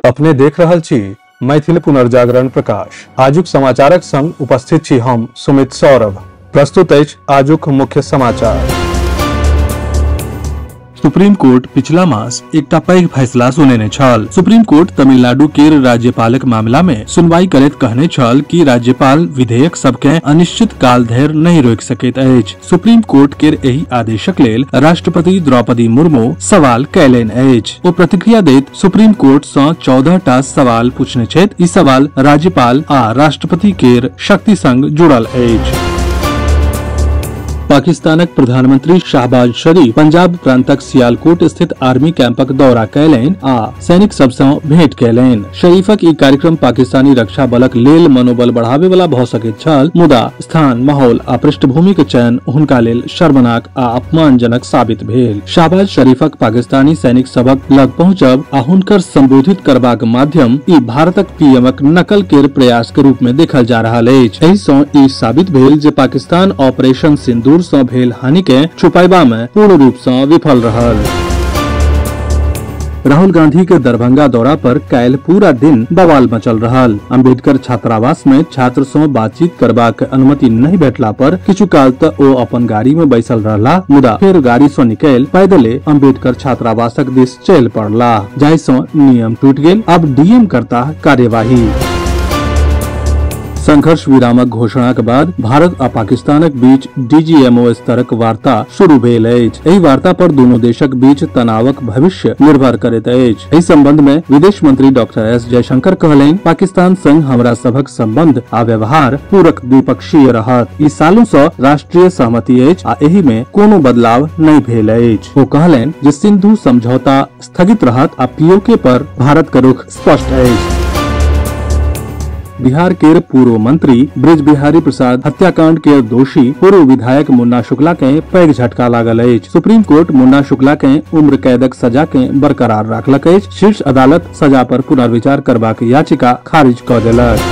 अपने देख रहल छी मैथिल पुनर्जागरण प्रकाश। आजुक समाचारक संग उपस्थित छी हम सुमित सौरभ। प्रस्तुत अछि आजुक मुख्य समाचार। सुप्रीम कोर्ट पिछला मास एकटा पैघ फैसला सुनेने छल। सुप्रीम कोर्ट तमिलनाडु के राज्यपालक मामला में सुनवाई करैत कहने छल कि राज्यपाल विधेयक सबके अनिश्चित काल धरि नहीं रोकि सकैत अछि। सुप्रीम कोर्ट के एहि आदेशक लेल राष्ट्रपति द्रौपदी मुर्मू सवाल कयलनि अछि। ओ प्रतिक्रिया दैत सुप्रीम कोर्ट सँ 14 टा सवाल पूछने छथि। ई सवाल राज्यपाल आ राष्ट्रपति के शक्ति संग जुड़ल अछि। पाकिस्तानक प्रधानमंत्री शहबाज शरीफ पंजाब प्रांतक सियालकोट स्थित आर्मी कैंपक दौरा कयलनि आ सैनिक सब सँ भेंट कयलनि। शरीफक ई कार्यक्रम पाकिस्तानी रक्षा बलक लेल मनोबल बढ़ावे वाला भऽ सकैत छल, मुदा स्थान, माहौल आ पृष्ठभूमि के चयन हुनका लेल शर्मनाक आ अपमानजनक साबित भेल। शहबाज शरीफक पाकिस्तानी सैनिक सबक लग पहुंचब आ हुनकर संबोधित करबाक माध्यम ई भारतक पीएमक नकल के प्रयास के रूप में देखल जा रहल अछि। एहि सँ ई साबित भेल जे पाकिस्तान ऑपरेशन सिंदूर सँ भेल हानि के छुपायबा में पूर्ण रूप सँ विफल रहल। राहुल गांधी के दरभंगा दौरा पर काल्हि पूरा दिन बवाल मचल रहल। अम्बेडकर छात्रावास में छात्र सँ बातचीत करबाक अनुमति नहीं भेटला पर किछु काल तक ओ अपन गाड़ी में बैसल रहला, मुदा फेर गाड़ी सँ निकलि पैदले अम्बेडकर छात्रावासक दिस चलि पड़ला, जाहि सँ नियम टूटि गेल। अब डीएम करता कार्यवाही। संघर्ष विरामक घोषणा के बाद भारत आ पाकिस्तानक बीच डीजीएमओ स्तरक वार्ता शुरू भेल अछि। एहि वार्ता पर दोनों देशक बीच तनावक भविष्य निर्भर करैत अछि। एहि संबंध में विदेश मंत्री डॉक्टर एस जयशंकर कहलनि, पाकिस्तान संग हमरा सभक संबंध आ व्यवहार पूरक द्विपक्षीय रहत। ई सालों सँ राष्ट्रीय सहमति अछि आ एहि में कोनो बदलाव नहीं भेल अछि। ओ कहलनि जे सिंधु समझौता स्थगित रहत आ पीओके पर भारत के रुख स्पष्ट अछि। बिहार के पूर्व मंत्री ब्रिज बिहारी प्रसाद हत्याकांड के दोषी पूर्व विधायक मुन्ना शुक्ला के पैघ झटका लागल अछि। सुप्रीम कोर्ट मुन्ना शुक्ला के उम्र कैदक सजा के बरकरार राखलक अछि। शीर्ष अदालत सजा पर पुनर्विचार करबाक याचिका खारिज कऽ देलक।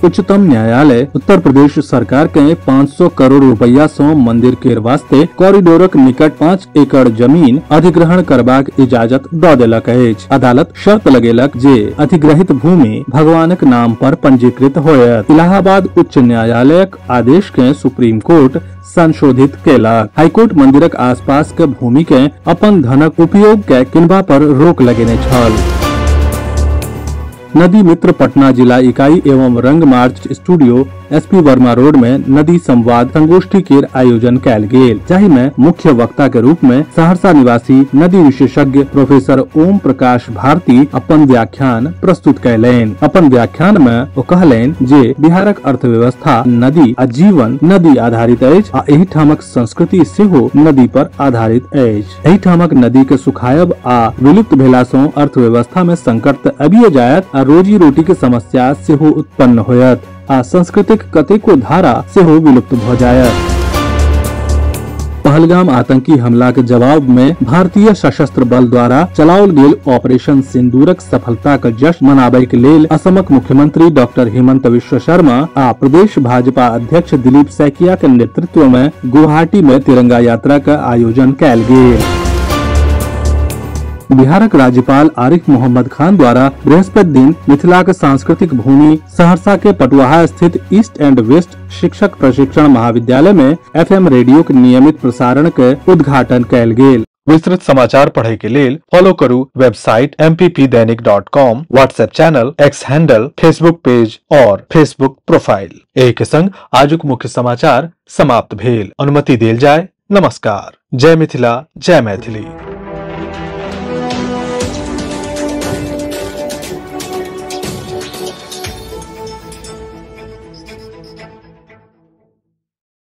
उच्चतम न्यायालय उत्तर प्रदेश सरकार के 500 करोड़ रुपया सँ मंदिर के वास्ते कॉरिडोरक निकट 5 एकड़ जमीन अधिग्रहण करबाक इजाजत दऽ देलक अछि। अदालत शर्त लगेलक जे अधिग्रहित भूमि भगवानक नाम पर पंजीकृत होयत। इलाहाबाद उच्च न्यायालयक आदेश के सुप्रीम कोर्ट संशोधित केलक। हाईकोर्ट मंदिरक आसपास के भूमि के अपन धनक उपयोग के किनबा पर रोक लगेने छल। नदी मित्र पटना जिला इकाई एवं रंग मार्च स्टूडियो एसपी वर्मा रोड में नदी संवाद संगोष्ठी के आयोजन कयल गेल, जाहि में मुख्य वक्ता के रूप में सहरसा निवासी नदी विशेषज्ञ प्रोफेसर ओम प्रकाश भारती अपन व्याख्यान प्रस्तुत कयलनि। अपन व्याख्यान में ओ कहलनि जे बिहारक अर्थव्यवस्था नदी आ जीवन नदी आधारित अछि आ एहि ठामक संस्कृति सेहो नदी पर आधारित अछि। एहि ठामक नदी के सुखायब आ विलुप्त भेला सँ अर्थव्यवस्था में संकट तऽ आबिये जायत आ रोजी रोटी के समस्या सेहो उत्पन्न होयत आ सांस्कृतिक कतेको धारा सेहो विलुप्त भ जायत। पहलगाम आतंकी हमला के जवाब में भारतीय सशस्त्र बल द्वारा चलाओल गेल ऑपरेशन सिंदूरक सफलता के जश्न मनाबै के लेल असमक मुख्यमंत्री डॉक्टर हिमंत विश्व शर्मा आ प्रदेश भाजपा अध्यक्ष दिलीप सैकिया के नेतृत्व में गुवाहाटी में तिरंगा यात्रा का आयोजन कयल गेल। बिहारक राज्यपाल आरिफ मोहम्मद खान द्वारा बृहस्पति दिन मिथिला के सांस्कृतिक भूमि सहरसा के पटुआहा स्थित ईस्ट एंड वेस्ट शिक्षक प्रशिक्षण महाविद्यालय में एफएम रेडियो के नियमित प्रसारण के उद्घाटन कयल गेल। विस्तृत समाचार पढ़े के लेल फॉलो करू website mppdainik.com, WhatsApp channel, x handle, Facebook page और फेसबुक प्रोफाइल। एहि के संग आजुक मुख्य समाचार समाप्त भेल। अनुमति देल जाय। नमस्कार। जय मिथिला, जय मैथिली।